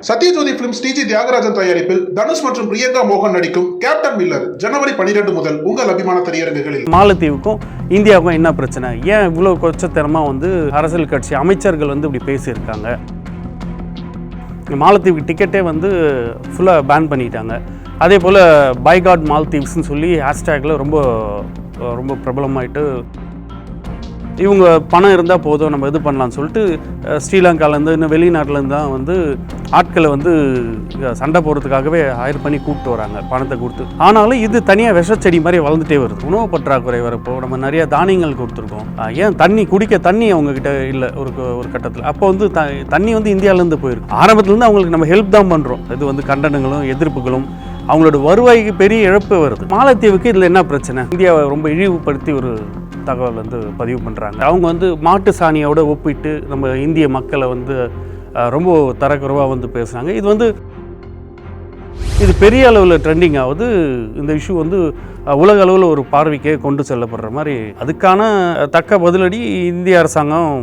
Sathyajothi films டிஜி தியாகராஜன் தயாரிப்பில் தனுஷ் மற்றும் பிரியங்கா மோகன் நடிக்கும் கேப்டன் மில்லர் ஜனவரி 12 முதல் உங்கள் அபிமான திரையரங்குகளில். மாலத்தீவுக்கும் இந்தியாவுக்கும் என்ன பிரச்சனை, ஏன் இவ்வளோ கொச்சத்தனமாக அரசியல் கட்சி அமைச்சர்கள் இப்படி பேசியிருக்காங்க. மாலத்தீவுக்கு டிக்கெட்டே ஃபுல்லாக பேன் பண்ணிட்டாங்க. அதே போல் பைகாட் மால்தீவ்ஸ்ன்னு சொல்லி ஹேஷ்டேக்கில் ரொம்ப ரொம்ப பிரபலமாயிட்டு இவங்க பணம் இருந்தால் போதும் நம்ம இது பண்ணலான்னு சொல்லிட்டு ஸ்ரீலங்காலேருந்து இன்னும் வெளிநாட்டிலேருந்து தான் ஆட்களை சண்டை போடுறதுக்காகவே ஹயர் பண்ணி கூப்பிட்டு வராங்க பணத்தை கொடுத்து. ஆனாலும் இது தனியாக விஷச்செடி மாதிரி வளர்ந்துட்டே வருது. உணவு பற்றாக்குறை வரப்போ நம்ம நிறைய தானியங்கள் கொடுத்துருக்கோம். ஏன் தண்ணி குடிக்க தண்ணி அவங்கக்கிட்ட இல்லை ஒரு கட்டத்தில். அப்போ தண்ணி இந்தியாவிலேருந்து போயிருக்கு. ஆரம்பத்துலேருந்து அவங்களுக்கு நம்ம ஹெல்ப் தான் பண்ணுறோம். இது கண்டனங்களும் எதிர்ப்புகளும் அவங்களோட வருவாய்க்கு பெரிய இழப்பு வருது. மாலத்தீவுக்கு இதில் என்ன பிரச்சனை? இந்தியாவை ரொம்ப இழிவுபடுத்தி ஒரு தகவல் பதிவு பண்ணுறாங்க. அவங்க மாட்டு சாணியோட ஒப்பிட்டு நம்ம இந்திய மக்களை ரொம்ப தரக்குறைவாக பேசுகிறாங்க. இது பெரிய அளவில் ட்ரெண்டிங் ஆகுது. இந்த இஷ்யூ உலக அளவில் ஒரு பார்வைக்கே கொண்டு செல்லப்படுற மாதிரி. அதுக்கான தக்க பதிலடி இந்திய அரசாங்கம்.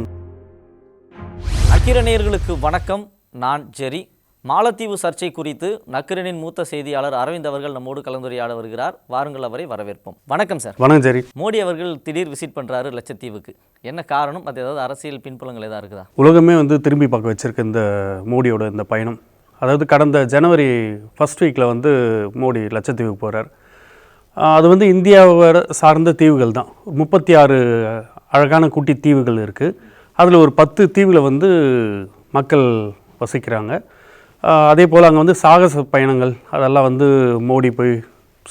நக்கீரநேயர்களுக்கு வணக்கம். நான் ஜெரி. மாலத்தீவு சர்ச்சை குறித்து நக்கீரனின் மூத்த செய்தியாளர் அரவிந்த் அவர்கள் நம்மோடு கலந்துரையாட வருகிறார். வாருங்கள், அவரை வரவேற்போம். வணக்கம் சார். வணக்கம் ஜெரி. மோடி அவர்கள் திடீர் விசிட் பண்ணுறாரு லட்சத்தீவுக்கு. என்ன காரணம்? அது ஏதாவது அரசியல் பின்புலங்கள் ஏதாவது இருக்குதா? உலகமே திரும்பி பார்க்க வச்சிருக்க இந்த மோடியோட இந்த பயணம். அதாவது கடந்த ஜனவரி ஃபர்ஸ்ட் வீக்கில் மோடி லட்சத்தீவுக்கு போகிறார். அது இந்தியாவை சார்ந்த தீவுகள் தான். 36 அழகான குட்டி தீவுகள் இருக்குது. அதில் ஒரு 10 தீவில் மக்கள் வசிக்கிறாங்க. அதே போல் அங்கே சாகச பயணங்கள் அதெல்லாம் மோடி போய்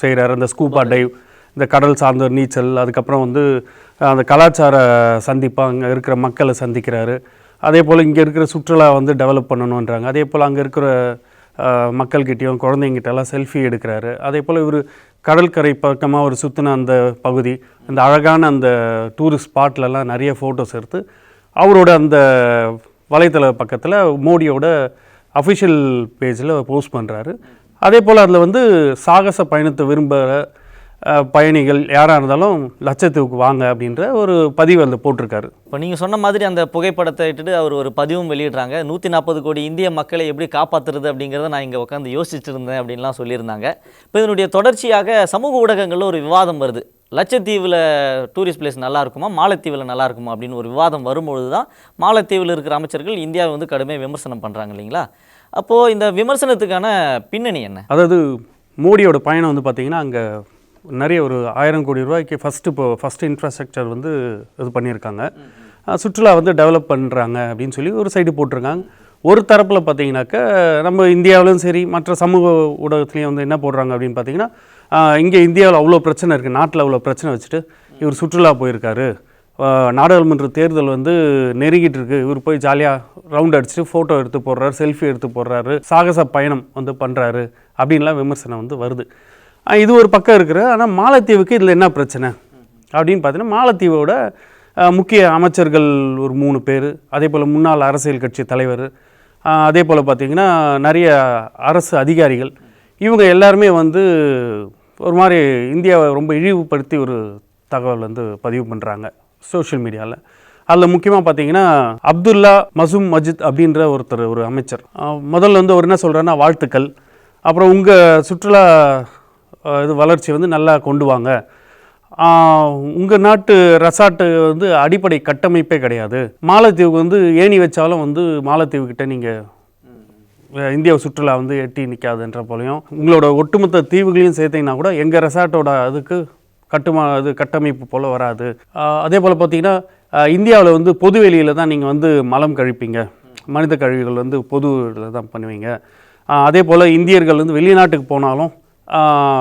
செய்கிறார். அந்த ஸ்கூபா டைவ், இந்த கடல் சார்ந்த நீச்சல், அதுக்கப்புறம் அந்த கலாச்சார சந்திப்பாக அங்கே இருக்கிற மக்களை சந்திக்கிறாரு. அதே போல் இங்கே இருக்கிற சுற்றுலா டெவலப் பண்ணணுன்றாங்க. அதே போல் அங்கே இருக்கிற மக்கள்கிட்டையும் குழந்தைங்கிட்டலாம் செல்ஃபி எடுக்கிறாரு. அதே போல் இவர் கடற்கரை பக்கமாக ஒரு சுற்றின அந்த பகுதி, அந்த அழகான அந்த டூரிஸ்ட் ஸ்பாட்லலாம் நிறைய ஃபோட்டோஸ் எடுத்து அவரோட அந்த வலைத்தள பக்கத்தில் மோடியோட அஃபிஷியல் பேஜில் போஸ்ட் பண்ணுறாரு. அதே போல் அதில் சாகச பயணத்தை விரும்புகிற பயணிகள் யாராக இருந்தாலும் லட்சத்தீவுக்கு வாங்க அப்படின்ற ஒரு பதிவு போட்டிருக்காரு. இப்போ நீங்கள் சொன்ன மாதிரி அந்த புகைப்படத்தை இட்டுட்டு அவர் ஒரு பதிவும் வெளியிடுறாங்க. 140 கோடி இந்திய மக்களை எப்படி காப்பாற்றுறது அப்படிங்கிறத நான் இங்கே உட்காந்து யோசிச்சுட்டு இருந்தேன் அப்படின்லாம் சொல்லியிருந்தாங்க. இப்போ இதனுடைய தொடர்ச்சியாக சமூக ஊடகங்களில் ஒரு விவாதம் வருது. லட்சத்தீவில் டூரிஸ்ட் பிளேஸ் நல்லா இருக்குமா, மாலத்தீவில் நல்லா இருக்குமா அப்படின்னு ஒரு விவாதம் வரும்பொழுது தான் மாலத்தீவில் இருக்கிற அமைச்சர்கள் இந்தியாவை கடுமையாக விமர்சனம் பண்ணுறாங்க இல்லைங்களா? அப்போது இந்த விமர்சனத்துக்கான பின்னணி என்ன? அதாவது மோடியோட பயணம் பார்த்திங்கன்னா அங்கே நிறைய ஒரு 1000 கோடி ரூபாய்க்கு ஃபஸ்ட்டு இன்ஃப்ராஸ்ட்ரக்சர் இது பண்ணியிருக்காங்க. சுற்றுலா டெவலப் பண்ணுறாங்க அப்படின்னு சொல்லி ஒரு சைடு போட்டிருக்காங்க. ஒரு தரப்பில் பார்த்தீங்கன்னாக்கா நம்ம இந்தியாவிலும் சரி மற்ற சமூக ஊடகத்துலேயும் என்ன போடுறாங்க அப்படின்னு பார்த்தீங்கன்னா, இங்கே இந்தியாவில் அவ்வளோ பிரச்சனை இருக்குது, நாட்டில் அவ்வளோ பிரச்சனை வச்சுட்டு இவர் சுற்றுலா போயிருக்காரு, நாடாளுமன்ற தேர்தல் நெருங்கிட்டு இருக்குது, இவர் போய் ஜாலியாக ரவுண்ட் அடிச்சுட்டு ஃபோட்டோ எடுத்து போடுறாரு, செல்ஃபி எடுத்து போடுறாரு, சாகச பயணம் பண்ணுறாரு அப்படின்லாம் விமர்சனம் வருது. இது ஒரு பக்கம் இருக்கிற. ஆனால் மாலத்தீவுக்கு இதில் என்ன பிரச்சனை அப்படின்னு பார்த்தீங்கன்னா, மாலத்தீவோட முக்கிய அமைச்சர்கள் ஒரு 3 பேர், அதே போல் முன்னாள் அரசியல் கட்சி தலைவர், அதே போல் பார்த்திங்கன்னா நிறைய அரசு அதிகாரிகள், இவங்க எல்லாருமே ஒரு மாதிரி இந்தியாவை ரொம்ப இழிவுபடுத்தி ஒரு தகவல் பதிவு பண்ணுறாங்க சோஷியல் மீடியாவில். அதில் முக்கியமாக பார்த்தீங்கன்னா அப்துல்லா மசூம் மஜித் அப்படின்ற ஒரு அமைச்சர் முதல்ல அவர் என்ன சொல்கிறாருன்னா, வாழ்த்துக்கள், அப்புறம் உங்கள் சுற்றுலா இது வளர்ச்சி நல்லா கொண்டு வாங்க, உங்கள் நாட்டு ரெசார்ட்டு அடிப்படை கட்டமைப்பே கிடையாது, மாலத்தீவுக்கு ஏணி வச்சாலும் மாலத்தீவுக்கிட்ட நீங்கள் இந்தியாவை சுற்றுலா எட்டி நிற்காதுன்ற போலையும், உங்களோட ஒட்டுமொத்த தீவுகளையும் சேர்த்திங்கன்னா கூட எங்கள் ரெசார்ட்டோட அதுக்கு கட்டமைப்பு போல் வராது. அதே போல் பார்த்திங்கன்னா இந்தியாவில் பொது வெளியில் தான் நீங்கள் மலம் கழிப்பீங்க, மனித கழிவுகள் பொது இதில் தான் பண்ணுவீங்க. அதே போல் இந்தியர்கள் வெளிநாட்டுக்கு போனாலும்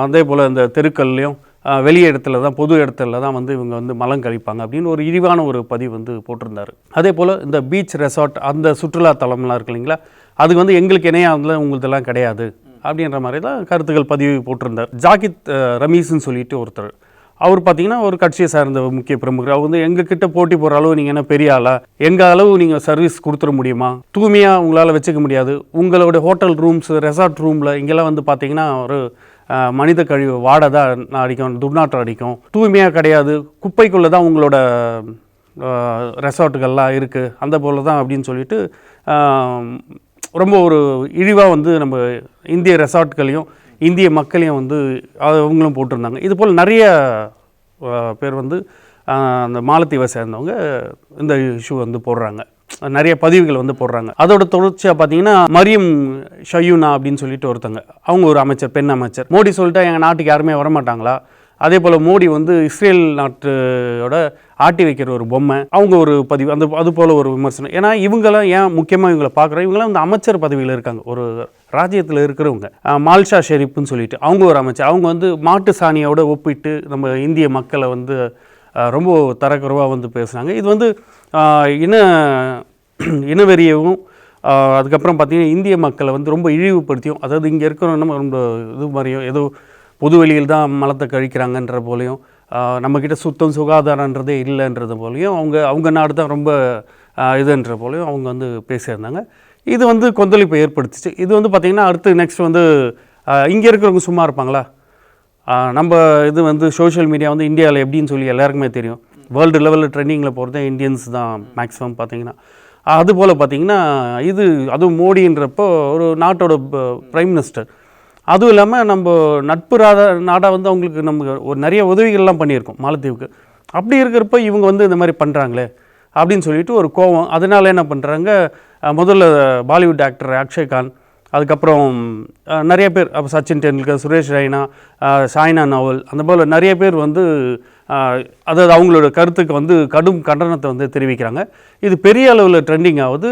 அதே போல் இந்த தெருக்கள்லையும் வெளி இடத்துல தான், பொது இடத்துல தான் இவங்க மலம் கழிப்பாங்க அப்படின்னு ஒரு இழிவான ஒரு பதிவு போட்டிருந்தார். அதே போல் இந்த பீச் ரெசார்ட் அந்த சுற்றுலா தலம்லாம் இருக்கு இல்லைங்களா, அதுக்கு எங்களுக்கு இணையாக உங்களுதெல்லாம் கிடையாது அப்படின்ற மாதிரி தான் கருத்துக்கள் பதிவு போட்டிருந்தார். ஜாகித் ரமீஸ்ன்னு சொல்லிட்டு ஒருத்தர், அவர் பார்த்தீங்கன்னா ஒரு கட்சியை சார்ந்த முக்கிய பிரமுகர். அவர் எங்ககிட்ட போட்டி போகிற அளவு நீங்கள் என்ன பெரிய ஆளா, எங்கள் அளவு நீங்கள் சர்வீஸ் கொடுத்துட முடியுமா, தூய்மையாக உங்களால் வச்சுக்க முடியாது, உங்களோட ஹோட்டல் ரூம்ஸ் ரெசார்ட் ரூமில் இங்கெல்லாம் பார்த்தீங்கன்னா ஒரு மனித கழிவு வாடை தான் அடிக்கும், துர்நாற்றம் அடிக்கும், தூய்மையாக கிடையாது, குப்பைக்குள்ளே தான் உங்களோட ரெசார்ட்டுகள்லாம் இருக்குது, அந்த போல் தான் அப்படின்னு சொல்லிட்டு ரொம்ப ஒரு இழிவாக வந்து நம்ம இந்திய ரெசார்ட்களையும் இந்திய மக்களையும் வந்து அவங்களும் போட்டிருந்தாங்க. இது போல் நிறைய பேர் வந்து அந்த மாலத்தீவை சேர்ந்தவங்க இந்த இஷ்யூ வந்து போடுறாங்க, நிறைய பதிவுகள் வந்து போடுறாங்க. அதோட தொடர்ச்சியாக பார்த்தீங்கன்னா மரியம் ஷயூனா அப்படின்னு சொல்லிட்டு ஒருத்தங்க, அவங்க ஒரு அமைச்சர், பெண் அமைச்சர். மோடி சொல்லிட்டா எங்கள் நாட்டுக்கு யாருமே வரமாட்டாங்களா, அதே போல் மோடி வந்து இஸ்ரேல் நாட்டோட ஆட்டி வைக்கிற ஒரு பொம்மை, அவங்க ஒரு பதிவு, அந்த அது போல் ஒரு விமர்சனம். ஏன்னா இவங்களாம் ஏன் முக்கியமாக இவங்களை பார்க்குறோம், இவங்களாம் இந்த அமைச்சர் பதவியில் இருக்காங்க, ஒரு ராஜ்யத்தில் இருக்கிறவங்க. மால்ஷா ஷெரீப்னு சொல்லிட்டு அவங்க ஒரு அமைச்சர். அவங்க வந்து மாட்டு சாணியோட ஒப்பிட்டு நம்ம இந்திய மக்களை வந்து ரொம்ப தரக்குறைவாக வந்து பேசுனாங்க. இது வந்து இனவெறியவும் அதுக்கப்புறம் பார்த்திங்கன்னா இந்திய மக்களை வந்து ரொம்ப இழிவுபடுத்தியும், அதாவது இங்கே இருக்கிறவங்க நம்ம ரொம்ப இது மாதிரியும் ஏதோ பொது வெளியில் தான் மலத்தை கழிக்கிறாங்கன்ற போலையும், நம்மக்கிட்ட சுத்தம் சுகாதாரன்றதே இல்லைன்றது போலையும், அவங்க நாடு தான் ரொம்ப இதுன்ற போலையும் அவங்க வந்து பேசியிருந்தாங்க. இது வந்து கொந்தளிப்பை ஏற்படுத்திச்சு. இது வந்து பார்த்திங்கன்னா அடுத்து நெக்ஸ்ட் வந்து இங்கே இருக்கிறவங்க சும்மா இருப்பாங்களா, நம்ம இது வந்து சோஷியல் மீடியா வந்து இந்தியாவில் எப்படின்னு சொல்லி எல்லாருக்குமே தெரியும். வேர்ல்டு லெவலில் ட்ரெண்டிங்கில் போகிறது இந்தியன்ஸ் தான் மேக்ஸிமம் பார்த்திங்கன்னா. அதுபோல் பார்த்திங்கன்னா அதுவும் மோடின்றப்போ ஒரு நாட்டோட பிரைம் மினிஸ்டர், அதுவும் இல்லாமல் நம்ம நட்பு நாடாக வந்து அவங்களுக்கு நம்ம ஒரு நிறைய உதவிகள்லாம் பண்ணியிருக்கோம் மாலத்தீவுக்கு. அப்படி இருக்கிறப்ப இவங்க வந்து இந்த மாதிரி பண்ணுறாங்களே அப்படின்னு சொல்லிட்டு ஒரு கோவம். அதனால என்ன பண்ணுறாங்க, முதல்ல பாலிவுட் ஆக்டர் அக்ஷய்கான், அதுக்கப்புறம் நிறைய பேர், அப்போ சச்சின் டெண்டுல்கர், சுரேஷ் ரெய்னா, சாய்னா நேவால், அந்த போல் நிறைய பேர் வந்து அதாவது அவங்களோட கருத்துக்கு வந்து கடும் கண்டனத்தை வந்து தெரிவிக்கிறாங்க. இது பெரிய அளவில் ட்ரெண்டிங் ஆகுது.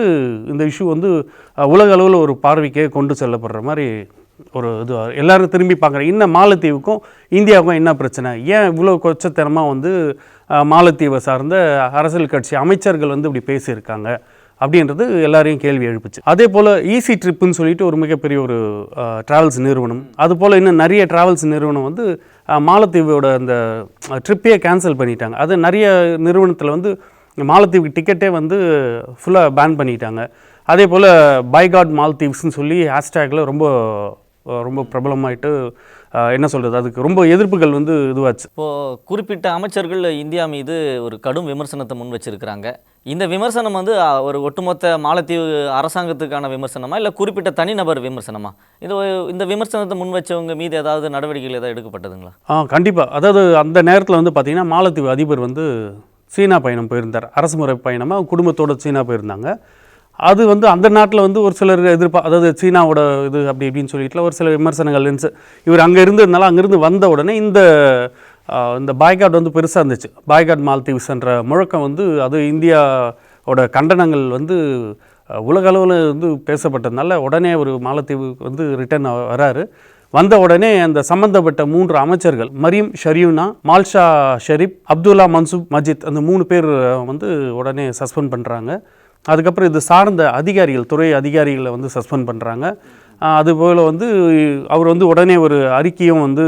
இந்த இஷ்யூ வந்து உலக அளவில் ஒரு பார்வைக்கே கொண்டு செல்லப்படுற மாதிரி ஒரு இது எல்லோரும் திரும்பி பார்க்குறாங்க. இன்னும் மாலத்தீவுக்கும் இந்தியாவுக்கும் என்ன பிரச்சனை, ஏன் இவ்வளோ கொச்சத்தனமாக வந்து மாலத்தீவை சார்ந்த அரசியல் கட்சி அமைச்சர்கள் வந்து இப்படி பேசியிருக்காங்க அப்படின்றது எல்லாரையும் கேள்வி எழுப்புச்சு. அதே போல் ஈஸி ட்ரிப்புன்னு சொல்லிட்டு ஒரு மிகப்பெரிய ஒரு ட்ராவல்ஸ் நிறுவனம், அதுபோல் இன்னும் நிறைய ட்ராவல்ஸ் நிறுவனம் வந்து மாலத்தீவோட அந்த ட்ரிப்பையே கேன்சல் பண்ணிட்டாங்க. அது நிறைய நிறுவனத்தில் வந்து மாலத்தீவுக்கு டிக்கெட்டே வந்து ஃபுல்லாக பேன் பண்ணிட்டாங்க. அதே போல் பைகாட் மால்தீவ்ஸ்ன்னு சொல்லி ஹேஷ்டேக்கில் ரொம்ப ரொம்ப பிரபலமாயிட்டு என்ன சொல்கிறது, அதுக்கு ரொம்ப எதிர்ப்புகள் வந்து இதுவாச்சு. இப்போது குறிப்பிட்ட அமைச்சர்கள் இந்தியா மீது ஒரு கடும் விமர்சனத்தை முன் வச்சிருக்கிறாங்க. இந்த விமர்சனம் வந்து ஒரு ஒட்டுமொத்த மாலத்தீவு அரசாங்கத்துக்கான விமர்சனமா, இல்லை குறிப்பிட்ட தனிநபர் விமர்சனமா? இந்த விமர்சனத்தை முன் வச்சவங்க மீது ஏதாவது நடவடிக்கைகள் ஏதாவது எடுக்கப்பட்டதுங்களா? கண்டிப்பாக. அதாவது அந்த நேரத்தில் வந்து பார்த்திங்கன்னா மாலத்தீவு அதிபர் வந்து சீனா பயணம் போயிருந்தார், அரசுமுறை பயணமாக குடும்பத்தோடு சீனா போயிருந்தாங்க. அது வந்து அந்த நாட்டில் வந்து ஒரு சிலர் அதாவது சீனாவோட இது அப்படி இப்படின்னு சொல்லிட்டு ஒரு சில விமர்சனங்கள் இருந்துச்சு. இவர் அங்கே இருந்ததுனால அங்கேருந்து வந்த உடனே இந்த பாய்காட் வந்து பெருசாக இருந்துச்சு. பாய்காட் மால்தீவ்ஸ்ன்ற முழக்கம் வந்து அது இந்தியாவோட கண்டனங்கள் வந்து உலக அளவில் வந்து பேசப்பட்டதுனால உடனே ஒரு மாலத்தீவு வந்து ரிட்டர்ன் வராரு. வந்த உடனே அந்த சம்மந்தப்பட்ட 3 அமைச்சர்கள், மரியம் ஷரியூனா, மால்ஷா ஷெரீப், அப்துல்லா மன்சூப் மஜித், அந்த 3 பேர் வந்து உடனே சஸ்பெண்ட் பண்ணுறாங்க. அதுக்கப்புறம் இது சார்ந்த அதிகாரிகள், துறை அதிகாரிகளை வந்து சஸ்பெண்ட் பண்ணுறாங்க. அதுபோல் வந்து அவர் வந்து உடனே ஒரு அறிக்கையும் வந்து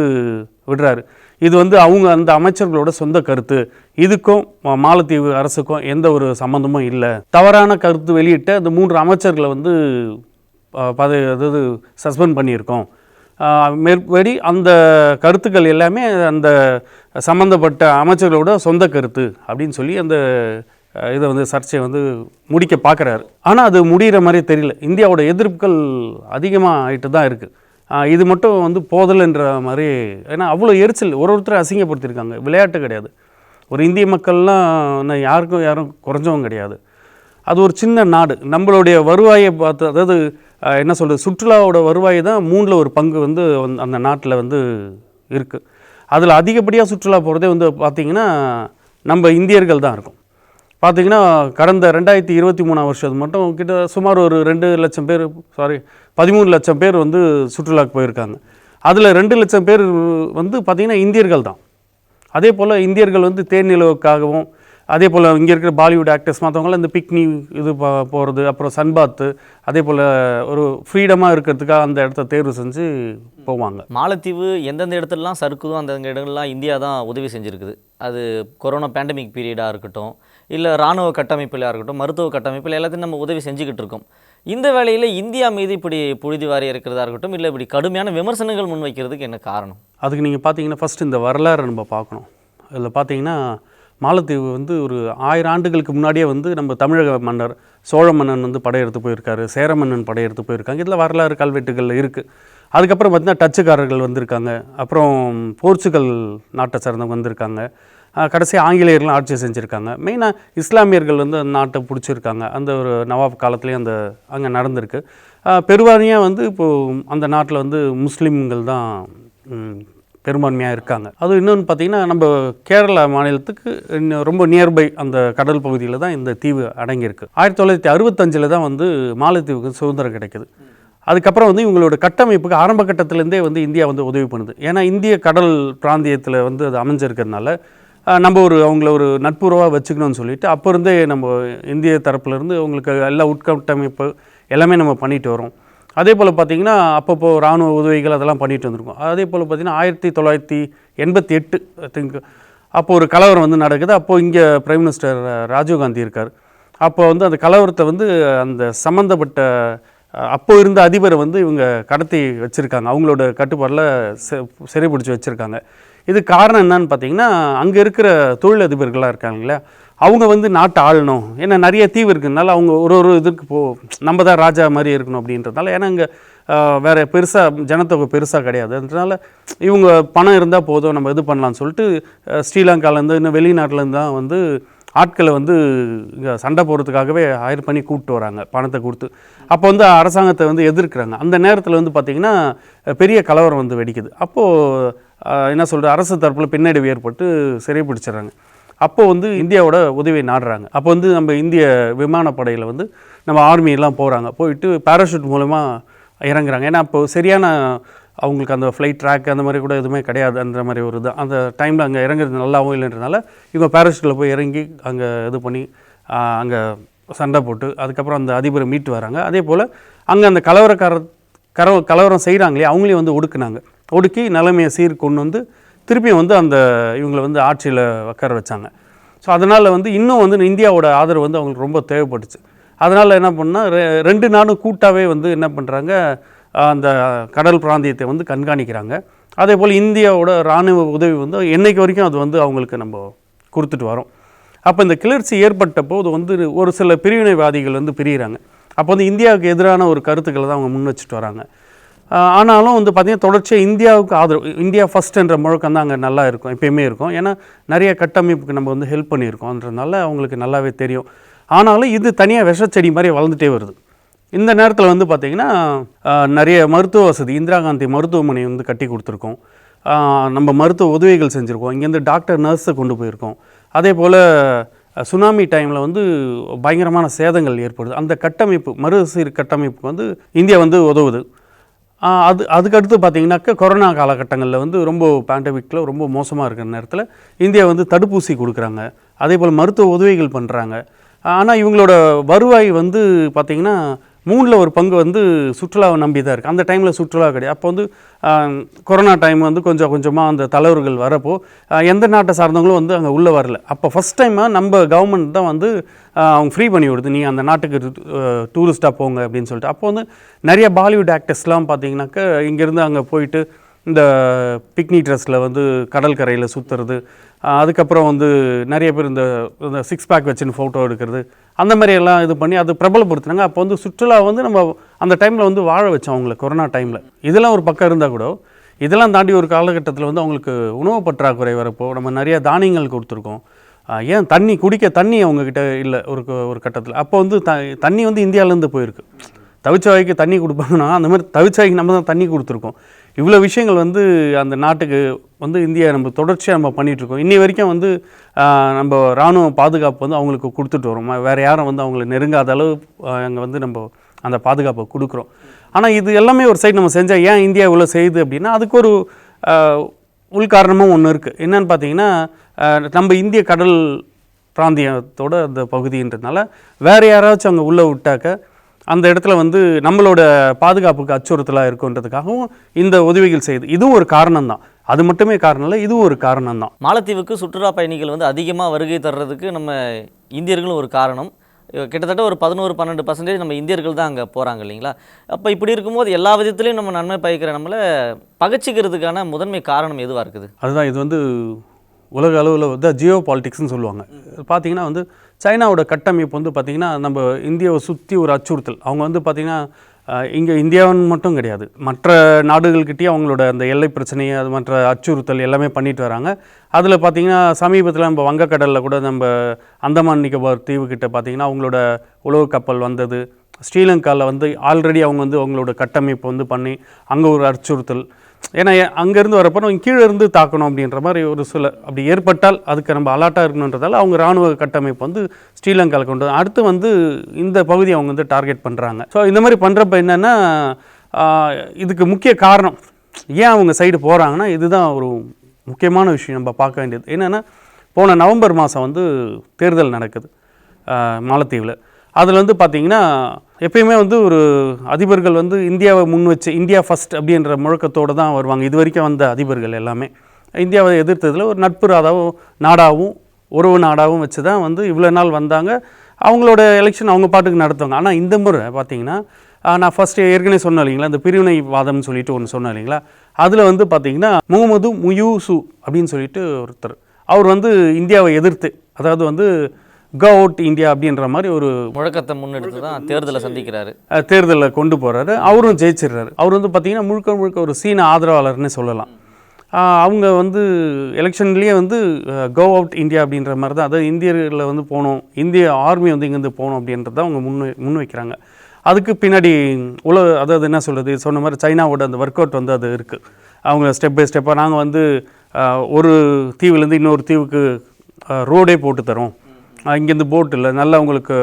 விடுறாரு. இது வந்து அவங்க அந்த அமைச்சர்களோட சொந்த கருத்து, இதுக்கும் மாலத்தீவு அரசுக்கும் எந்த ஒரு சம்மந்தமும் இல்லை, தவறான கருத்து வெளியிட்ட அந்த 3 அமைச்சர்களை வந்து அதாவது சஸ்பெண்ட் பண்ணியிருக்கோம். மேற்படி அந்த கருத்துக்கள் எல்லாமே அந்த சம்மந்தப்பட்ட அமைச்சர்களோட சொந்த கருத்து அப்படின்னு சொல்லி அந்த இதை வந்து சர்ச்சையை வந்து முடிக்க பார்க்குறாரு. ஆனால் அது முடிகிற மாதிரி தெரியல. இந்தியாவோட எதிர்ப்புகள் அதிகமாக ஆகிட்டு தான் இருக்குது. இது மட்டும் வந்து போதல்ன்ற மாதிரி, ஏன்னா அவ்வளோ எரிச்சல், ஒருத்தரை அசிங்கப்படுத்தியிருக்காங்க. விளையாட்டு கிடையாது. ஒரு இந்திய மக்கள்லாம் யாரும் குறைஞ்சவங்க கிடையாது. அது ஒரு சின்ன நாடு. நம்மளுடைய வருவாயை பார்த்து, அதாவது என்ன சொல்கிறது, சுற்றுலாவோட வருவாய் தான் 3ல் 1 பங்கு வந்து அந்த நாட்டில் வந்து இருக்குது. அதில் அதிகப்படியாக சுற்றுலா போகிறதே வந்து பார்த்திங்கன்னா நம்ம இந்தியர்கள் தான் இருக்கும். பார்த்திங்கன்னா கடந்த 2023 வருஷம் மட்டும் கிட்ட சுமார் ஒரு 2 லட்சம் பேர் 13 லட்சம் பேர் வந்து சுற்றுலாவுக்கு போயிருக்காங்க. அதில் 2 லட்சம் பேர் வந்து பார்த்திங்கன்னா இந்தியர்கள் தான். அதே போல் இந்தியர்கள் வந்து தேர்நிலவுக்காகவும், அதே போல் இங்கே இருக்கிற பாலிவுட் ஆக்டர்ஸ் மற்றவங்களாம் இந்த பிக்னி இது போகிறது, அப்புறம் சன்பாத்து, அதே போல் ஒரு ஃப்ரீடமாக இருக்கிறதுக்காக அந்த இடத்த தேர்வு செஞ்சு போவாங்க. மாலத்தீவு எந்தெந்த இடத்துலலாம் சறுக்குதோ அந்த இடங்கள்லாம் இந்தியா தான் உதவி செஞ்சுருக்குது. அது கொரோனா பேண்டமிக் பீரியடாக இருக்கட்டும், இல்லை இராணுவ கட்டமைப்பிலாக இருக்கட்டும், மருத்துவ கட்டமைப்பில் எல்லாத்தையும் நம்ம உதவி செஞ்சுக்கிட்டு இருக்கோம். இந்த வேளையில் இந்தியா மீது இப்படி புழுதி வாரி இருக்கிறதா இருக்கட்டும், இல்லை இப்படி கடுமையான விமர்சனங்கள் முன்வைக்கிறதுக்கு என்ன காரணம்? அதுக்கு நீங்கள் பார்த்தீங்கன்னா ஃபஸ்ட்டு இந்த வரலாறு நம்ம பார்க்கணும். இதில் பார்த்தீங்கன்னா மாலத்தீவு வந்து ஒரு 1000 ஆண்டுகளுக்கு முன்னாடியே வந்து நம்ம தமிழக மன்னர் சோழ மன்னன் வந்து படையெடுத்து போயிருக்காரு, சேர மன்னன் படையெடுத்து போயிருக்காங்க. இதில் வரலாறு கல்வெட்டுகள் இருக்குது. அதுக்கப்புறம் பார்த்திங்கன்னா டச்சுக்காரர்கள் வந்திருக்காங்க, அப்புறம் போர்ச்சுகல் நாட்டை சார்ந்தவங்க வந்திருக்காங்க, கடைசி ஆங்கிலேயர்களும் ஆட்சி செஞ்சுருக்காங்க. மெயினாக இஸ்லாமியர்கள் வந்து அந்த நாட்டை பிடிச்சிருக்காங்க. அந்த ஒரு நவாப் காலத்துலேயும் அந்த அங்கே நடந்திருக்கு. பெருவாரியாக வந்து இப்போது அந்த நாட்டில் வந்து முஸ்லீம்கள் தான் பெரும்பான்மையாக இருக்காங்க. அது இன்னொன்று பார்த்திங்கன்னா நம்ம கேரளா மாநிலத்துக்கு ரொம்ப நியர்பை அந்த கடல் பகுதியில் தான் இந்த தீவு அடங்கியிருக்கு. 1965 தான் வந்து மாலத்தீவுக்கு சுதந்திரம் கிடைக்குது. அதுக்கப்புறம் வந்து இவங்களோட கட்டமைப்புக்கு ஆரம்ப கட்டத்திலேருந்தே வந்து இந்தியா வந்து உதவி பண்ணுது. ஏன்னா இந்திய கடல் பிராந்தியத்தில் வந்து அது அமைஞ்சிருக்கிறதுனால நம்ம அவங்கள ஒரு நட்புறவாக வச்சுக்கணும்னு சொல்லிட்டு அப்போ இருந்தே நம்ம இந்திய தரப்புலேருந்து அவங்களுக்கு எல்லா உட்கட்டமைப்பு எல்லாமே நம்ம பண்ணிட்டு வரோம். அதே போல் பார்த்திங்கன்னா அப்பப்போ இராணுவ உதவிகள் அதெல்லாம் பண்ணிட்டு வந்திருக்கோம். அதே போல் பார்த்திங்கன்னா 1988 திங்க் அப்போது ஒரு கலவரம் வந்து நடக்குது. அப்போது இங்கே பிரைம் மினிஸ்டர் ராஜீவ்காந்தி இருக்கார். அப்போ வந்து அந்த கலவரத்தை வந்து அந்த சம்மந்தப்பட்ட அப்போ இருந்த அதிபரை வந்து இவங்க கடத்தி வச்சுருக்காங்க, அவங்களோட கட்டுப்பாடில் சிறைப்பிடிச்சி வச்சுருக்காங்க. இது காரணம் என்னன்னு பார்த்தீங்கன்னா அங்கே இருக்கிற தொழிலதிபர்களாக இருக்காங்களே அவங்க வந்து நாட்டை ஆளணும். ஏன்னா நிறைய தீவு இருக்கிறதுனால அவங்க ஒரு இதுக்கு நம்ம தான் ராஜா மாதிரி இருக்கணும் அப்படின்றதுனால. ஏன்னா இங்கே வேறு பெருசாக ஜனத்தொகை பெருசாக கிடையாது. அதனால இவங்க பணம் இருந்தால் போதும் நம்ம இது பண்ணலான்னு சொல்லிட்டு ஸ்ரீலங்காலேருந்து இன்னும் வெளிநாட்டிலேருந்து தான் வந்து ஆட்களை வந்து இங்கே சண்டை போடுறதுக்காகவே ஹயர் பண்ணி கூப்பிட்டு வராங்க பணத்தை கொடுத்து. அப்போ வந்து அரசாங்கத்தை வந்து எதிர்க்கிறாங்க. அந்த நேரத்தில் வந்து பார்த்திங்கன்னா பெரிய கலவரம் வந்து வெடிக்குது. அப்போது என்ன சொல்கிறது, அரசு தரப்பில் பின்னடைவு ஏற்பட்டு சிறைப்பிடிச்சிடுறாங்க. அப்போது வந்து இந்தியாவோட உதவியை நாடுறாங்க. அப்போ வந்து நம்ம இந்திய விமானப்படையில் வந்து நம்ம ஆர்மியெல்லாம் போகிறாங்க, போயிட்டு பேராஷூட் மூலமாக இறங்குறாங்க. ஏன்னா அப்போது சரியான அவங்களுக்கு அந்த ஃப்ளைட் ட்ராக் அந்த மாதிரி கூட எதுவுமே கிடையாது. அந்த மாதிரி ஒரு இது அந்த டைமில் அங்கே இறங்குறது நல்லாவும் இல்லைன்றனால இவங்க பேராஷூட்டில் போய் இறங்கி அங்கே இது பண்ணி அங்கே சண்டை போட்டு அதுக்கப்புறம் அந்த அதிபரை மீட்டு வராங்க. அதே போல் அங்கே அந்த கலவரம் செய்கிறாங்களே அவங்களையும் வந்து ஒடுக்கி நிலைமையை கொண்டு வந்து திருப்பியும் வந்து அந்த இவங்களை வந்து ஆட்சியில் உட்கார வச்சாங்க. ஸோ அதனால் வந்து இன்னும் வந்து இந்தியாவோட ஆதரவு வந்து அவங்களுக்கு ரொம்ப தேவைப்பட்டுச்சு. அதனால் என்ன பண்ணால் 2 நாடும் கூட்டாகவே வந்து என்ன பண்ணுறாங்க, அந்த கடல் பிராந்தியத்தை வந்து கண்காணிக்கிறாங்க. அதே போல் இந்தியாவோட இராணுவ உதவி வந்து என்னைக்கு வரைக்கும் அது வந்து அவங்களுக்கு நம்ம கொடுத்துட்டு வரோம். அப்போ இந்த கிளர்ச்சி ஏற்பட்டப்போ அது வந்து ஒரு சில பிரிவினைவாதிகள் வந்து பிரிகிறாங்க. அப்போ வந்து இந்தியாவுக்கு எதிரான ஒரு கருத்துக்களை தான் அவங்க முன் வச்சுட்டு வராங்க. ஆனாலும் வந்து பார்த்திங்கன்னா தொடர்ச்சியாக இந்தியாவுக்கு ஆதரவு, இந்தியா ஃபஸ்ட் என்ற முழக்கம் தான் அங்கே நல்லா இருக்கும், எப்பயுமே இருக்கும். ஏன்னா நிறைய கட்டமைப்புக்கு நம்ம வந்து ஹெல்ப் பண்ணியிருக்கோன்றதுனால அவங்களுக்கு நல்லாவே தெரியும். ஆனாலும் இது தனியாக விஷச்செடி மாதிரி வளர்ந்துட்டே வருது. இந்த நேரத்தில் வந்து பார்த்திங்கன்னா நிறைய மருத்துவ வசதி, இந்திரா காந்தி மருத்துவமனை வந்து கட்டி கொடுத்துருக்கோம், நம்ம மருத்துவ உதவிகள் செஞ்சுருக்கோம், இங்கேருந்து டாக்டர் நர்ஸை கொண்டு போயிருக்கோம். அதே போல் சுனாமி டைமில் வந்து பயங்கரமான சேதங்கள் ஏற்படுது. அந்த கட்டமைப்பு மறுசீர் கட்டமைப்புக்கு வந்து இந்தியா வந்து உதவுது. அதுக்கடுத்து பார்த்திங்கனாக்கா கொரோனா காலகட்டங்களில் வந்து ரொம்ப பேண்டமிக்கில் ரொம்ப மோசமாக இருக்கிற நேரத்தில் இந்தியா வந்து தடுப்பூசி கொடுக்குறாங்க, அதே போல் மருத்துவ உதவிகள் பண்ணுறாங்க. ஆனால் இவங்களோட வருவாய் வந்து பார்த்திங்கன்னா 3ல் 1 பங்கு வந்து சுற்றுலாவை நம்பி தான் இருக்குது. அந்த டைமில் சுற்றுலா கிடையாது. அப்போ வந்து கொரோனா டைம் வந்து கொஞ்சம் கொஞ்சமாக அந்த தலைவர்கள் வரப்போ எந்த நாட்டை சார்ந்தவங்களும் வந்து அங்கே உள்ளே வரல. அப்போ ஃபஸ்ட் டைமாக நம்ம கவர்மெண்ட் தான் வந்து அவங்க ஃப்ரீ பண்ணி விடுது, நீங்கள் அந்த நாட்டுக்கு டூரிஸ்ட்டாக போங்க அப்படின்னு சொல்லிட்டு. அப்போ வந்து நிறைய பாலிவுட் ஆக்டர்ஸ்லாம் பார்த்திங்கனாக்கா இங்கேருந்து அங்கே போயிட்டு இந்த பிக்னிக் ட்ரெஸ்ஸில் வந்து கடற்கரையில் சுற்றுறது, அதுக்கப்புறம் வந்து நிறைய பேர் இந்த 6 பேக் வச்சுன்னு ஃபோட்டோ எடுக்கிறது, அந்த மாதிரியெல்லாம் இது பண்ணி அது பிரபலப்படுத்துனாங்க. அப்போ வந்து சுற்றுலா வந்து நம்ம அந்த டைமில் வந்து வாழ வச்சோம் அவங்கள கொரோனா டைமில். இதெல்லாம் ஒரு பக்கம் இருந்தால் கூட இதெல்லாம் தாண்டி ஒரு காலகட்டத்தில் வந்து அவங்களுக்கு உணவு பற்றாக்குறை வரப்போ நம்ம நிறைய தானியங்கள் கொடுத்துருக்கோம். ஏன் குடிக்க தண்ணி அவங்கக்கிட்ட இல்லை ஒரு கட்டத்தில். அப்போ வந்து தண்ணி வந்து இந்தியாவிலேருந்து போயிருக்கு. தவிச்சவாய்க்கு தண்ணி கொடுப்பாங்கன்னா அந்த மாதிரி தவிச்சவாய்க்கு நம்ம தான் தண்ணி கொடுத்துருக்கோம். இவ்வளோ விஷயங்கள் வந்து அந்த நாட்டுக்கு வந்து இந்தியா நம்ம தொடர்ச்சியாக நம்ம பண்ணிகிட்ருக்கோம். இன்னி வரைக்கும் வந்து நம்ம இராணுவ பாதுகாப்பு வந்து அவங்களுக்கு கொடுத்துட்டு வரோம். வேறு யாரும் வந்து அவங்களை நெருங்காத அளவு அங்கே வந்து நம்ம அந்த பாதுகாப்பை கொடுக்குறோம். ஆனால் இது எல்லாமே ஒரு சைடு நம்ம செஞ்சால் ஏன் இந்தியா இவ்வளோ செய்யுது அப்படின்னா அதுக்கு ஒரு உள்காரணமும் ஒன்று இருக்குது. என்னன்னு பார்த்தீங்கன்னா நம்ம இந்திய கடல் பிராந்தியத்தோட அந்த பகுதின்றதுனால வேறு யாராச்சும் அங்கே உள்ளே விட்டாக்க அந்த இடத்துல வந்து நம்மளோட பாதுகாப்புக்கு அச்சுறுத்தலாக இருக்குன்றதுக்காகவும் இந்த உதவிகள் செய்யுது. இதுவும் ஒரு காரணம் தான், அது மட்டுமே காரணம் இல்லை, இதுவும் ஒரு காரணம் தான். மாலத்தீவுக்கு சுற்றுலா பயணிகள் வந்து அதிகமாக வருகை தர்றதுக்கு நம்ம இந்தியர்களும் ஒரு காரணம். கிட்டத்தட்ட ஒரு 11-12% நம்ம இந்தியர்கள் தான் அங்கே போகிறாங்க இல்லைங்களா? அப்போ இப்படி இருக்கும்போது எல்லா விதத்துலையும் நம்ம நன்மை பயக்கிற நம்மளை பகச்சிக்கிறதுக்கான முதன்மை காரணம் எதுவாக இருக்குது? அதுதான் இது வந்து உலக அளவில் வந்து ஜியோ பாலிட்டிக்ஸ்னு சொல்லுவாங்க. பார்த்தீங்கன்னா வந்து சைனாவோட கட்டமைப்பு வந்து பார்த்திங்கன்னா நம்ம இந்தியாவை சுற்றி ஒரு அச்சுறுத்தல். அவங்க வந்து பார்த்திங்கன்னா இங்கே இந்தியாவுன்னு மட்டும் கிடையாது, மற்ற நாடுகள்கிட்டயே அவங்களோட அந்த எல்லை பிரச்சனையை அது மற்ற அச்சுறுத்தல் எல்லாமே பண்ணிட்டு வராங்க. அதில் பார்த்திங்கன்னா சமீபத்தில் நம்ம வங்கக்கடலில் கூட நம்ம அந்தமான் நிக்கோபார் தீவுக்கிட்ட பார்த்திங்கன்னா அவங்களோட உளவு கப்பல் வந்தது. ஸ்ரீலங்காவில் வந்து ஆல்ரெடி அவங்க வந்து அவங்களோட கட்டமைப்பு வந்து பண்ணி அங்கே ஒரு அச்சுறுத்தல். ஏன்னா அங்கேருந்து வரப்போ நம்ம கீழே இருந்து தாக்கணும் அப்படின்ற மாதிரி ஒரு சில அப்படி ஏற்பட்டால் அதுக்கு நம்ம அலர்ட்டாக இருக்கணுன்றதால அவங்க இராணுவ கட்டமைப்பு வந்து ஸ்ரீலங்காவில் கொண்டு அடுத்து வந்து இந்த பகுதியை அவங்க வந்து டார்கெட் பண்ணுறாங்க. ஸோ இந்த மாதிரி பண்ணுறப்ப என்னென்னா இதுக்கு முக்கிய காரணம் ஏன் அவங்க சைடு போகிறாங்கன்னா இதுதான் ஒரு முக்கியமான விஷயம் நம்ம பார்க்க வேண்டியது. என்னென்னா போன நவம்பர் மாதம் வந்து தேர்தல் நடக்குது மாலத்தீவில். அதில் வந்து பார்த்திங்கன்னா எப்பயுமே வந்து ஒரு அதிபர்கள் வந்து இந்தியாவை முன் வச்சு இந்தியா ஃபஸ்ட் அப்படின்ற முழக்கத்தோடு தான் வருவாங்க. இது வரைக்கும் வந்த அதிபர்கள் எல்லாமே இந்தியாவை எதிர்த்ததில் ஒரு நட்பு நாடாகவும் உறவு நாடாகவும் வச்சு தான் வந்து இவ்வளோ நாள் வந்தாங்க. அவங்களோட எலெக்ஷன் அவங்க பாட்டுக்கு நடத்துவாங்க. ஆனால் இந்த முறை பார்த்திங்கன்னா நான் ஃபஸ்ட்டு ஏற்கனவே சொன்னேன் இல்லைங்களா, இந்த பிரிவினைவாதம்னு சொல்லிட்டு ஒன்று சொன்னேன் இல்லைங்களா, அதில் வந்து பார்த்திங்கன்னா முகமது முயூசு அப்படின்னு சொல்லிட்டு ஒருத்தர் அவர் வந்து இந்தியாவை எதிர்த்து அதாவது வந்து கோ அவுட் இந்தியா அப்படின்ற மாதிரி ஒரு முழக்கத்தை முன்னெடுத்து தான் தேர்தலை சந்திக்கிறாரு, தேர்தலில் கொண்டு போகிறாரு. அவரும் ஜெயிச்சிடுறாரு. அவர் வந்து பார்த்திங்கன்னா முழுக்க ஒரு சீன ஆதரவாளர்னு சொல்லலாம். அவங்க வந்து எலெக்ஷன்லேயே வந்து கோ அவுட் இந்தியா அப்படின்ற மாதிரி தான், அதாவது இந்தியர்களில் வந்து போகணும், இந்திய ஆர்மி வந்து இங்கேருந்து போகணும் அப்படின்றத அவங்க முன் வைக்கிறாங்க. அதுக்கு பின்னாடி அதாவது என்ன சொல்கிறது, சொன்ன மாதிரி சைனாவோட அந்த ஒர்க் அவுட் வந்து அது இருக்குது. அவங்க ஸ்டெப் பை ஸ்டெப்பாக நாங்கள் வந்து ஒரு தீவுலேருந்து இன்னொரு தீவுக்கு ரோடே போட்டு தரோம், இங்கேருந்து போட் இல்லை நல்லா உங்களுக்கு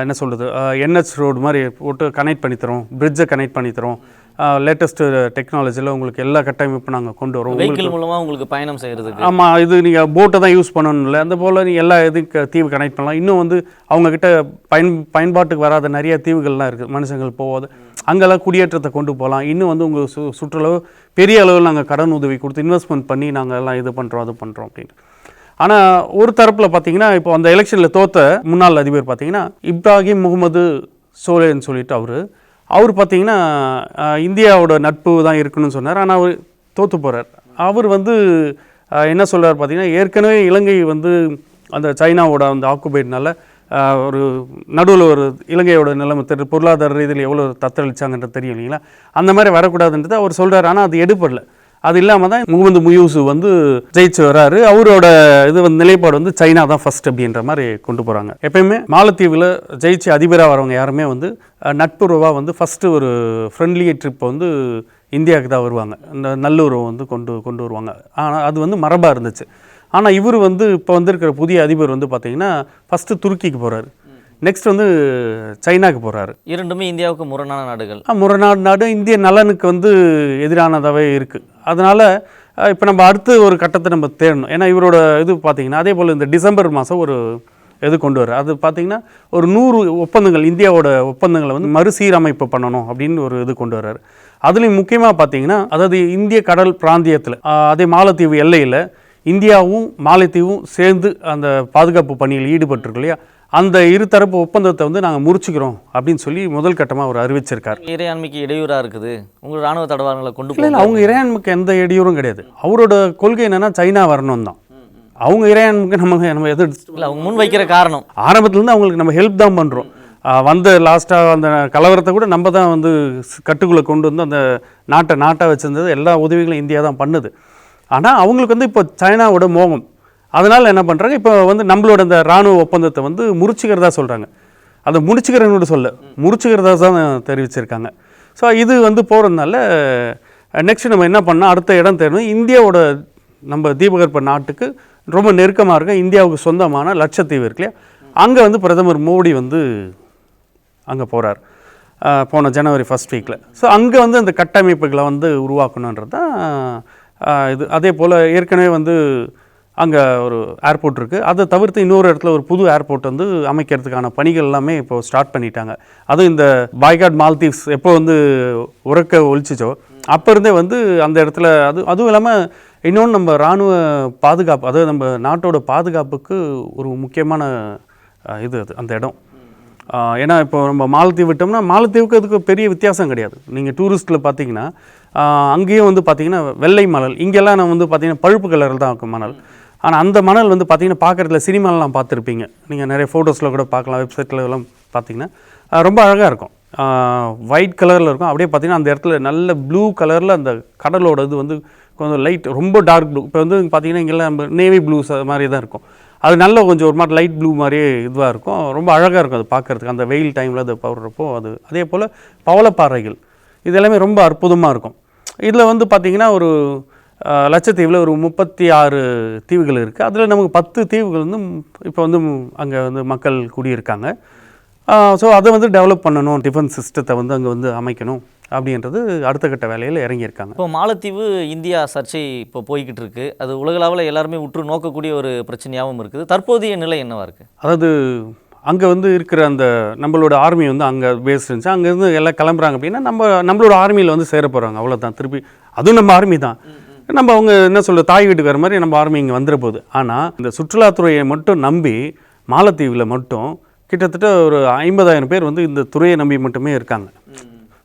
என்ன சொல்கிறது என்ஹெச் ரோடு மாதிரி போட்டு கனெக்ட் பண்ணி தரோம், பிரிட்ஜை கனெக்ட் பண்ணி தரோம், லேட்டஸ்ட்டு டெக்னாலஜியில் உங்களுக்கு எல்லா கட்டமைப்பும் நாங்கள் கொண்டு வரோம், வெஹிக்கிள் மூலமாக உங்களுக்கு பயணம் செய்கிறதுக்கு. ஆமாம், இது நீங்கள் போட்டை தான் யூஸ் பண்ணணும் இல்லை, அந்த போல் நீங்கள் எல்லா இதுக்கு தீவு கனெக்ட் பண்ணலாம். இன்னும் வந்து அவங்கக்கிட்ட பயன்பாட்டுக்கு வராத நிறைய தீவுகள்லாம் இருக்குது, மனுஷங்கள் போகாது, அங்கெல்லாம் குடியேற்றத்தை கொண்டு போகலாம். இன்னும் வந்து உங்கள் சுற்றுலா பெரிய அளவில் நாங்கள் கடன் உதவி கொடுத்து இன்வெஸ்ட்மெண்ட் பண்ணி நாங்கள் எல்லாம் இது பண்ணுறோம் அது பண்ணுறோம் அப்படின்னு. ஆனால் ஒரு தரப்பில் பார்த்தீங்கன்னா இப்போ அந்த எலெக்ஷனில் தோற்ற முன்னாள் அதிபர் பார்த்தீங்கன்னா இப்ராஹிம் முகமது சோலேன்னு சொல்லிட்டு அவர் பார்த்தீங்கன்னா இந்தியாவோட நட்பு தான் இருக்குன்னு சொன்னார். ஆனால் அவர் தோற்று போகிறார். அவர் வந்து என்ன சொல்கிறார் பார்த்தீங்கன்னா, ஏற்கனவே இலங்கை வந்து அந்த சைனாவோட அந்த ஆக்குபைட்னால ஒரு நடுவில் ஒரு இலங்கையோட நிலைமை பொருளாதார ரீதியில் எவ்வளோ தத்தளிச்சாங்கன்றது தெரியும் இல்லைங்களா, அந்த மாதிரி வரக்கூடாதுன்றது அவர் சொல்கிறார். ஆனால் அது எடுப்படல. அது இல்லாமல் தான் முகமது முயூசு வந்து ஜெயிச்சு வராரு. அவரோட இது வந்து நிலைப்பாடு வந்து சைனா தான் ஃபஸ்ட் அப்படின்ற மாதிரி கொண்டு போகிறாங்க. எப்பயுமே மாலத்தீவில் ஜெயிச்சு அதிபராக வரவங்க யாருமே வந்து நட்புறவாக வந்து ஃபஸ்ட்டு ஒரு ஃப்ரெண்ட்லி ட்ரிப்பை வந்து இந்தியாவுக்கு தான் வருவாங்க, இந்த நல்லுறவை வந்து கொண்டு வருவாங்க. ஆனால் அது வந்து மரபாக இருந்துச்சு. ஆனால் இவர் வந்து இப்போ வந்திருக்கிற புதிய அதிபர் வந்து பார்த்திங்கன்னா ஃபஸ்ட்டு துருக்கிக்கு போகிறாரு, நெக்ஸ்ட் வந்து சைனாக்கு போகிறாரு. இரண்டுமே இந்தியாவுக்கு முரணான நாடுகள். முரணான நாடு, இந்திய நலனுக்கு வந்து எதிரானதாகவே இருக்குது. அதனால் இப்போ நம்ம அடுத்து ஒரு கட்டத்தை நம்ம தேடணும். ஏன்னா இவரோட இது பார்த்திங்கன்னா அதே போல் இந்த டிசம்பர் மாதம் ஒரு இது கொண்டு வர, அது பார்த்திங்கன்னா ஒரு 100 ஒப்பந்தங்கள் இந்தியாவோட ஒப்பந்தங்களை வந்து மறுசீரமைப்பு பண்ணணும் அப்படின்னு ஒரு இது கொண்டு வர்றாரு. அதுலேயும் முக்கியமாக பார்த்திங்கன்னா அதாவது இந்திய கடல் பிராந்தியத்தில் அதே மாலத்தீவு எல்லையில் இந்தியாவும் மாலத்தீவும் சேர்ந்து அந்த பாதுகாப்பு பணியில் ஈடுபட்டிருக்கு இல்லையா, அந்த இருதரப்பு ஒப்பந்தத்தை வந்து நாங்கள் முறிச்சுக்கிறோம் அப்படின்னு சொல்லி முதல் கட்டமாக அவர் அறிவிச்சிருக்கார். இறையாண்மைக்கு இடையூறாக இருக்குது, உங்கள் ராணுவ தடவாளங்களை கொண்டு போகல. அவங்க இறையாண்மைக்கு எந்த இடையூறும் கிடையாது. அவரோட கொள்கை என்னென்னா சைனா வரணும் தான். அவங்க இறையாண்மைக்கு நம்ம எது இல்லை, அவங்க முன் வைக்கிற காரணம் ஆரம்பத்துலேருந்து அவங்களுக்கு நம்ம ஹெல்ப் தான் பண்ணுறோம். வந்து லாஸ்ட்டாக அந்த கலவரத்தை கூட நம்ம தான் வந்து கட்டுக்குள்ளே கொண்டு வந்து அந்த நாட்டை வச்சுருந்தது, எல்லா உதவிகளும் இந்தியா தான் பண்ணுது. ஆனால் அவங்களுக்கு வந்து இப்போ சைனாவோட மோகம், அதனால் என்ன பண்ணுறாங்க, இப்போ வந்து நம்மளோட அந்த இராணுவ ஒப்பந்தத்தை வந்து முறிச்சுக்கிறதா சொல்கிறாங்க. அதை முடிச்சுக்கிறவங்களோட முறிச்சுக்கிறதா தான் தெரிவிச்சிருக்காங்க. ஸோ இது வந்து போகிறதுனால நெக்ஸ்ட் நம்ம என்ன பண்ணால் அடுத்த இடம் தேடணும். இந்தியாவோட நம்ம தீபகற்ப நாட்டுக்கு ரொம்ப நெருக்கமாக இருக்க இந்தியாவுக்கு சொந்தமான லட்சத்தீவு இருக்கு இல்லையா, அங்கே வந்து பிரதமர் மோடி வந்து அங்கே போகிறார் போன ஜனவரி 1st வீக்கில். ஸோ அங்கே வந்து அந்த கட்டமைப்புகளை வந்து உருவாக்கணுன்றது தான் இது. அதே போல் ஏற்கனவே வந்து அங்கே ஒரு ஏர்போர்ட் இருக்குது, அதை தவிர்த்து இன்னொரு இடத்துல ஒரு புது ஏர்போர்ட் வந்து அமைக்கிறதுக்கான பணிகள் எல்லாமே இப்போ ஸ்டார்ட் பண்ணிட்டாங்க. அதுவும் இந்த பாய்காட் மால்தீவ்ஸ் எப்போ வந்து உறக்க ஒழிச்சிச்சோ அப்போ இருந்தே வந்து அந்த இடத்துல அதுவும் இல்லாமல் இன்னொன்று நம்ம இராணுவ பாதுகாப்பு, அதாவது நம்ம நாட்டோட பாதுகாப்புக்கு ஒரு முக்கியமான இது அது அந்த இடம். ஏன்னா இப்போ நம்ம மாலத்தீவு விட்டோம்னா மாலத்தீவுக்கு அதுக்கு பெரிய வித்தியாசம் கிடையாது. நீங்கள் டூரிஸ்ட்டில் பார்த்தீங்கன்னா அங்கேயும் வந்து பார்த்தீங்கன்னா வெள்ளை மணல், இங்கெல்லாம் நான் வந்து பார்த்தீங்கன்னா பழுப்பு கலரில் தான் இருக்கும் மணல். ஆனால் அந்த மணல் வந்து பார்த்தீங்கன்னா பார்க்குறதுல சினிமாலெலாம் பார்த்துருப்பீங்க, நீங்கள் நிறைய ஃபோட்டோஸில் கூட பார்க்கலாம், வெப்சைட்டில் எல்லாம் பார்த்தீங்கன்னா ரொம்ப அழகாக இருக்கும். ஒயிட் கலரில் இருக்கும். அப்படியே பார்த்தீங்கன்னா அந்த இடத்துல நல்ல ப்ளூ கலரில் அந்த கடலோட இது வந்து கொஞ்சம் லைட், ரொம்ப டார்க் ப்ளூ. இப்போ வந்து பார்த்தீங்கன்னா இங்கெல்லாம் நம்ம நேவி ப்ளூஸ் மாதிரி தான் இருக்கும். அது நல்ல கொஞ்சம் ஒரு மாதிரி லைட் ப்ளூ மாதிரியே இதுவாக இருக்கும். ரொம்ப அழகாக இருக்கும் அது பார்க்குறதுக்கு அந்த வெயில் டைமில் அது படுறப்போ. அது அதே போல் பவளப்பாறைகள் இது எல்லாமே ரொம்ப அற்புதமாக இருக்கும். இதில் வந்து பார்த்திங்கன்னா ஒரு லட்சத்தீவில் ஒரு 36 தீவுகள் இருக்குது. அதில் நமக்கு 10 தீவுகள் வந்து இப்போ வந்து அங்கே வந்து மக்கள் குடியிருக்காங்க. ஸோ அதை வந்து டெவலப் பண்ணணும், டிஃபென்ஸ் சிஸ்டத்தை வந்து அங்கே வந்து அமைக்கணும் அப்படின்றது அடுத்த கட்ட வேலையில் இறங்கியிருக்காங்க. இப்போ மாலத்தீவு இந்தியா சர்ச்சை இப்போ போய்கிட்டு இருக்குது. அது உலகளவில் எல்லாருமே உற்று நோக்கக்கூடிய ஒரு பிரச்சனையாகவும் இருக்குது. தற்போதைய நிலை என்னவாக இருக்குது? அதாவது அங்கே வந்து இருக்கிற அந்த நம்மளோட ஆர்மி வந்து அங்கே பேஸ் இருந்துச்சு. அங்கேருந்து எல்லாம் கிளம்புறாங்க அப்படின்னா நம்மளோட ஆர்மியில் வந்து சேர போகிறாங்க, அவ்வளோதான். திருப்பி அதுவும் நம்ம ஆர்மி தான். நம்ம அவங்க என்ன சொல்கிற தாய் வீட்டுக்கு வர மாதிரி நம்ம ஆர்மி இங்கே வந்துட போகுது. ஆனால் இந்த சுற்றுலாத்துறையை மட்டும் நம்பி மாலத்தீவில் மட்டும் கிட்டத்தட்ட ஒரு 50,000 பேர் வந்து இந்த துறையை நம்பி மட்டுமே இருக்காங்க.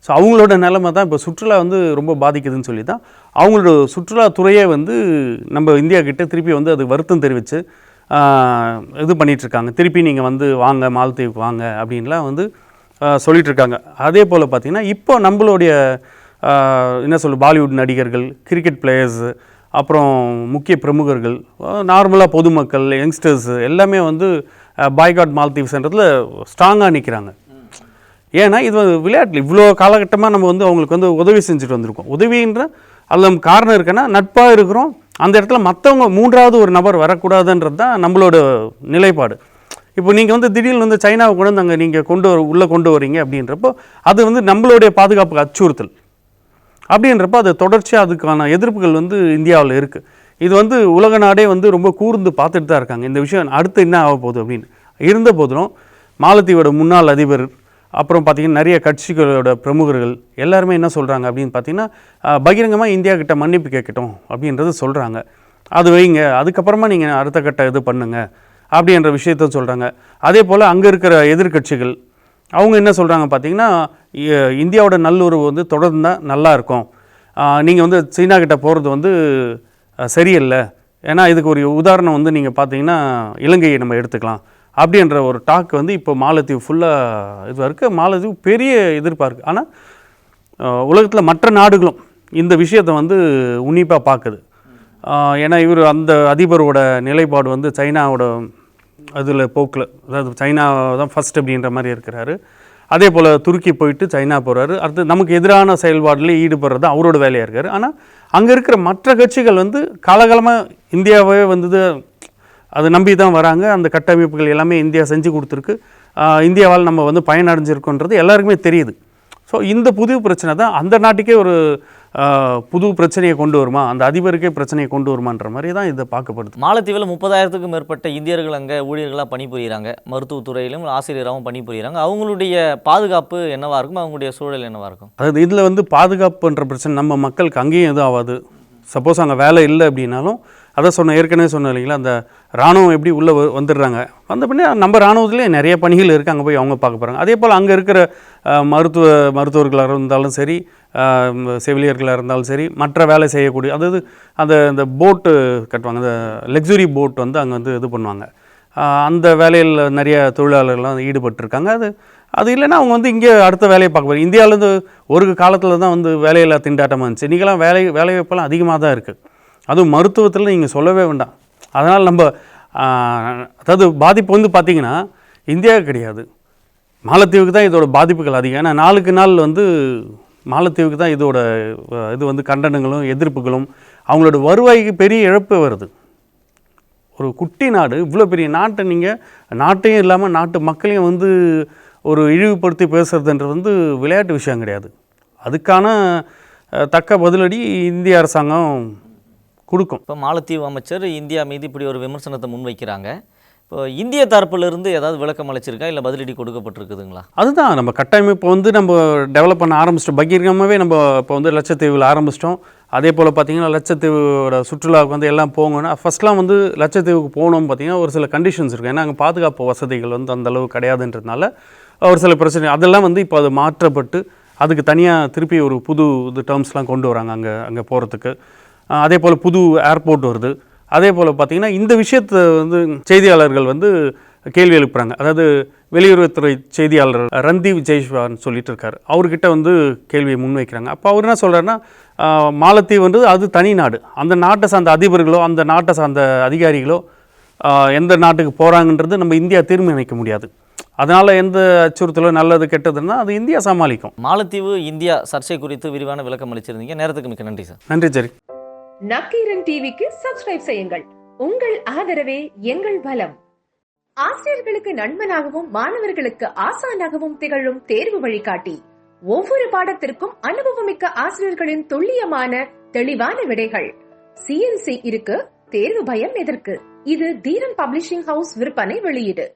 ஸோ அவங்களோட நிலைமை தான் இப்போ சுற்றுலா வந்து ரொம்ப பாதிக்குதுன்னு சொல்லி தான் அவங்களோட சுற்றுலாத்துறையே வந்து நம்ம இந்தியா கிட்ட திருப்பி வந்து அது வருத்தம் தெரிவித்து இது பண்ணிகிட்ருக்காங்க. திருப்பி நீங்கள் வந்து வாங்க, மாலத்தீவுக்கு வாங்க அப்படின்லாம் வந்து சொல்லிகிட்ருக்காங்க. அதே போல் பார்த்திங்கன்னா இப்போ நம்மளுடைய என்ன சொல்ல பாலிவுட் நடிகர்கள், கிரிக்கெட் பிளேயர்ஸு, அப்புறம் முக்கிய பிரமுகர்கள், நார்மலாக பொதுமக்கள், யங்ஸ்டர்ஸு எல்லாமே வந்து பாய்காட் மாலத்தீவ்ஸ்ன்றதில் ஸ்ட்ராங்காக நிற்கிறாங்க. ஏன்னா இது விளையாட்டு இவ்வளோ காலகட்டமாக நம்ம வந்து அவங்களுக்கு வந்து உதவி செஞ்சுட்டு வந்திருக்கோம். உதவின்ற அதில் காரணம் இருக்குன்னா நட்பாக இருக்கிறோம். அந்த இடத்துல மற்றவங்க மூன்றாவது ஒரு நபர் வரக்கூடாதுன்றது தான் நம்மளோட நிலைப்பாடு. இப்போ நீங்கள் வந்து திடீர்னு வந்து சைனாவை கூட அங்கே நீங்கள் உள்ளே கொண்டு வரீங்க அப்படின்றப்போ அது வந்து நம்மளுடைய பாதுகாப்புக்கு அச்சுறுத்தல். அப்படின்றப்போ அது தொடர்ச்சியாக அதுக்கான எதிர்ப்புகள் வந்து இந்தியாவில் இருக்குது. இது வந்து உலக நாடே வந்து ரொம்ப கூர்ந்து பார்த்துட்டு தான் இருக்காங்க. இந்த விஷயம் அடுத்து என்ன ஆக போகுது அப்படின்னு. இருந்த போதிலும் மாலத்தீவோட முன்னாள் அதிபர், அப்புறம் பார்த்திங்கன்னா நிறைய கட்சிகளோட பிரமுகர்கள் எல்லாருமே என்ன சொல்கிறாங்க அப்படின்னு பார்த்திங்கன்னா பகிரங்கமாக இந்தியா கிட்ட மன்னிப்பு கேட்கட்டும் அப்படின்றது சொல்கிறாங்க. அது வைங்க, அதுக்கப்புறமா நீங்கள் அடுத்த கட்ட இது பண்ணுங்க அப்படின்ற விஷயத்த சொல்கிறாங்க. அதே போல் அங்கே இருக்கிற எதிர்கட்சிகள் அவங்க என்ன சொல்கிறாங்க பார்த்திங்கன்னா இந்தியாவோட நல்லுறவு வந்து தொடர்ந்தால் நல்லாயிருக்கும், நீங்கள் வந்து சீனா கிட்ட போகிறது வந்து சரியில்லை. ஏன்னா இதுக்கு ஒரு உதாரணம் வந்து நீங்கள் பார்த்தீங்கன்னா இலங்கையை நம்ம எடுத்துக்கலாம் அப்படின்ற ஒரு டாக் வந்து இப்போ மாலத்தீவு ஃபுல்லாக இதுவாக இருக்குது. மாலத்தீவு பெரிய எதிர்பார்க்கு. ஆனால் உலகத்தில் மற்ற நாடுகளும் இந்த விஷயத்தை வந்து உன்னிப்பாக பார்க்குது. ஏன்னா இவர் அந்த அதிபரோட நிலைப்பாடு வந்து சைனாவோட அதில் போக்கில், அதாவது சைனா தான் ஃபஸ்ட் அப்படின்ற மாதிரி இருக்கிறாரு. அதே போல் துருக்கி போயிட்டு சைனா போகிறாரு. அடுத்து நமக்கு எதிரான செயல்பாடுலேயே ஈடுபடுறது அவரோட வேலையாக இருக்கார். ஆனால் அங்கே இருக்கிற மற்ற கட்சிகள் வந்து காலகாலமாக இந்தியாவே வந்து அதை நம்பி தான் வராங்க. அந்த கட்டமைப்புகள் எல்லாமே இந்தியா செஞ்சு கொடுத்துருக்கு. இந்தியாவால் நம்ம வந்து பயனடைஞ்சிருக்கோன்றது எல்லாருக்குமே தெரியுது. ஸோ இந்த புது பிரச்சனை தான் அந்த நாட்டுக்கே ஒரு புது பிரச்சனையை கொண்டு வருமா, அந்த அதிபருக்கே பிரச்சனையை கொண்டு வருமான்ற மாதிரி தான் இதை பார்க்கப்படுது. மாலத்தீவில் 30,000க்கும் மேற்பட்ட இந்தியர்கள் அங்கே ஊழியர்களாக பணிபுரிகிறாங்க. மருத்துவத்துறையிலும் ஆசிரியராகவும் பணிபுரிகிறாங்க. அவங்களுடைய பாதுகாப்பு என்னவாக இருக்கும், அவங்களுடைய சூழல் என்னவாக இருக்கும்? அதாவது இதில் வந்து பாதுகாப்புன்ற பிரச்சனை நம்ம மக்களுக்கு அங்கேயும் எதுவும் ஆகாது. சப்போஸ் அங்கே வேலை இல்லை அப்படின்னாலும் அதை ஏற்கனவே சொன்னேன் இல்லைங்களா, அந்த இராணுவம் எப்படி உள்ளே வந்துடுறாங்க, வந்த பின்னே நம்ம இராணுவத்திலே நிறைய பணிகள் இருக்குது, அங்கே போய் அவங்க பார்க்க போகிறாங்க. அதே போல் அங்கே இருக்கிற மருத்துவர்களாக இருந்தாலும் சரி, செவிலியர்களாக இருந்தாலும் சரி, மற்ற வேலை செய்யக்கூடிய, அதாவது அந்த போட்டு கட்டுவாங்க, அந்த லக்ஸுரி போட் வந்து அங்கே வந்து இது பண்ணுவாங்க. அந்த வேலையில் நிறைய தொழிலாளர்கள்லாம் ஈடுபட்டிருக்காங்க. அது இல்லைன்னா அவங்க வந்து இங்கே அடுத்த வேலையை பார்க்க போகிறாங்க. இந்தியாவிலேருந்து ஒரு காலத்தில் தான் வந்து வேலையில்லா திண்டாட்டமாக இருந்துச்சு. இன்றைக்கெல்லாம் வேலைவாய்ப்பெல்லாம் அதிகமாக தான் இருக்குது. அதுவும் மருத்துவத்தில் நீங்கள் சொல்லவே வேண்டாம். அதனால் நம்ம அதாவது பாதிப்பு வந்து பார்த்திங்கன்னா இந்தியாவுக்கு கிடையாது, மாலத்தீவுக்கு தான் இதோட பாதிப்புகள் அதிகம். ஏன்னா நாளுக்கு நாள் வந்து மாலத்தீவுக்கு தான் இதோட இது வந்து கண்டனங்களும் எதிர்ப்புகளும், அவங்களோட வருவாய்க்கு பெரிய இழப்பு வருது. ஒரு குட்டி நாடு, இவ்வளோ பெரிய நாட்டை நீங்கள் நாட்டையும் இல்லாமல் நாட்டு மக்களையும் வந்து ஒரு இழிவுபடுத்தி பேசுகிறதுன்றது வந்து விளையாட்டு விஷயம் கிடையாது. அதுக்கான தக்க பதிலடி இந்திய அரசாங்கம் கொடுக்கும். இப்போ மாலத்தீவு அமைச்சர் இந்தியா மீது இப்படி ஒரு விமர்சனத்தை முன்வைக்கிறாங்க. இப்போ இந்திய தரப்பிலிருந்து ஏதாவது விளக்கம் அளிச்சிருக்கா, இல்லை பதிலடி கொடுக்கப்பட்டிருக்குதுங்களா? அதுதான் நம்ம கட்டமைப்பு வந்து நம்ம டெவலப் பண்ண ஆரம்பிச்சிட்டோம். பகிரங்கமாகவே நம்ம இப்போ வந்து லட்சத்தீவில் ஆரம்பிச்சிட்டோம். அதே போல் பார்த்திங்கன்னா லட்சத்தீவோட சுற்றுலாவுக்கு வந்து எல்லாம் போகணுன்னா ஃபஸ்ட்லாம் வந்து லட்சத்தீவுக்கு போகணும்னு பார்த்திங்கன்னா ஒரு சில கண்டிஷன்ஸ் இருக்குது. ஏன்னா அங்கே பாதுகாப்பு வசதிகள் வந்து அந்தளவு கிடையாதுன்றதுனால ஒரு சில பிரச்சனை அதெல்லாம் வந்து இப்போ அது மாற்றப்பட்டு அதுக்கு தனியாக திருப்பி ஒரு புது இது டேர்ம்ஸ்லாம் கொண்டு வராங்க அங்கே போகிறதுக்கு. அதே போல் புது ஏர்போர்ட் வருது. அதே போல் பார்த்திங்கன்னா இந்த விஷயத்தை வந்து செய்தியாளர்கள் வந்து கேள்வி எழுப்புறாங்க. அதாவது வெளியுறவுத்துறை செய்தியாளர் ரன்தீப் ஜெய்ஸ்வால்னு சொல்லிட்டு இருக்காரு. அவர்கிட்ட வந்து கேள்வியை முன்வைக்கிறாங்க. அப்போ அவர் என்ன சொல்கிறாருன்னா, மாலத்தீவுன்றது அது தனி நாடு. அந்த நாட்டை சார்ந்த அதிபர்களோ அந்த நாட்டை சார்ந்த அதிகாரிகளோ எந்த நாட்டுக்கு போகிறாங்கன்றது நம்ம இந்தியா தீர்மானிக்க முடியாது. அதனால் எந்த அச்சுறுத்தலோ நல்லது கெட்டதுன்னா அது இந்தியா சமாளிக்கும். மாலத்தீவு இந்தியா சர்ச்சை குறித்து விரிவான விளக்கம் அளிச்சிருந்தீங்க. நேரத்துக்கு மிக்க நன்றி சார். நன்றி சரி. நக்கீரன் டிவிக்கு சப்ஸ்கிரைப் செய்யுங்கள். உங்கள் ஆதரவே எங்கள் பலம். ஆசிரியர்களுக்கு நண்பனாகவும் மாணவர்களுக்கு ஆசானாகவும் திகழும் தேர்வு வழிகாட்டி. ஒவ்வொரு பாடத்திற்கும் அனுபவமிக்க ஆசிரியர்களின் துல்லியமான தெளிவான விடைகள். CNC இருக்கு, தேர்வு பயம் எதற்கு? இது தீரன் பப்ளிஷிங் ஹவுஸ் விற்பனை வெளியீடு.